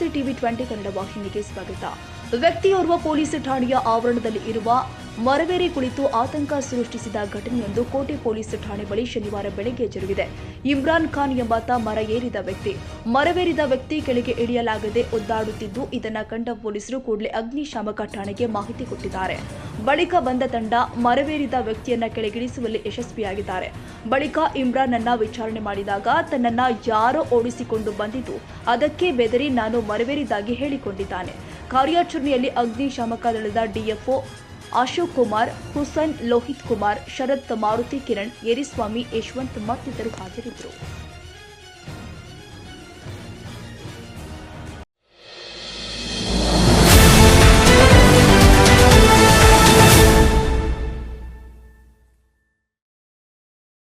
ನಮಸ್ತೆ ಟಿವಿ 20 ಕನ್ನಡ ವಾಹಿನಿಗೆ ಸ್ವಾಗತ. ವ್ಯಕ್ತಿಯೋರ್ವ ಪೊಲೀಸ್ ಠಾಣೆಯ ಆವರಣದಲ್ಲಿ ಇರುವ ಮರವೇರಿ ಕುಳಿತು ಆತಂಕ ಸೃಷ್ಟಿಸಿದ ಘಟನೆಯೊಂದು ಕೋಟೆ ಪೊಲೀಸ್ ಠಾಣೆ ಬಳಿ ಶನಿವಾರ ಬೆಳಗ್ಗೆ ಜರುಗಿದೆ. ಇಮ್ರಾನ್ ಖಾನ್ ಎಂಬಾತ ಮರವೇರಿದ ವ್ಯಕ್ತಿ ಕೆಳಗೆ ಇಳಿಯಲಾಗದೆ ಒದ್ದಾಡುತ್ತಿದ್ದು, ಇದನ್ನ ಕಂಡ ಪೊಲೀಸರು ಕೂಡಲೇ ಅಗ್ನಿಶಾಮಕ ಠಾಣೆಗೆ ಮಾಹಿತಿ ಕೊಟ್ಟಿದ್ದಾರೆ. ಬಳಿಕ ಬಂದ ತಂಡ ಮರವೇರಿದ ವ್ಯಕ್ತಿಯನ್ನ ಕೆಳಗಿಳಿಸುವಲ್ಲಿ ಯಶಸ್ವಿಯಾಗಿದ್ದಾರೆ. ಬಳಿಕ ಇಮ್ರಾನ್ ಅನ್ನ ವಿಚಾರಣೆ ಮಾಡಿದಾಗ ತನ್ನನ್ನ ಯಾರೋ ಓಡಿಸಿಕೊಂಡು ಬಂದಿದ್ದು, ಅದಕ್ಕೆ ಬೆದರಿ ನಾನು ಮರವೇರಿದಾಗಿ ಹೇಳಿಕೊಂಡಿದ್ದಾನೆ. ಕಾರ್ಯಾಚರಣೆಯಲ್ಲಿ ಅಗ್ನಿಶಾಮಕ ದಳದ ಡಿಎಫ್ಒ ಅಶೋಕ್ ಕುಮಾರ್, ಹುಸೈನ್, ಲೋಹಿತ್ ಕುಮಾರ್, ಶರತ್, ಮಾರುತಿ, ಕಿರಣ್, ಯರಿಸ್ವಾಮಿ, ಯಶವಂತ್ ಮತ್ತಿತರರು ಹಾಜರಿದ್ದರು.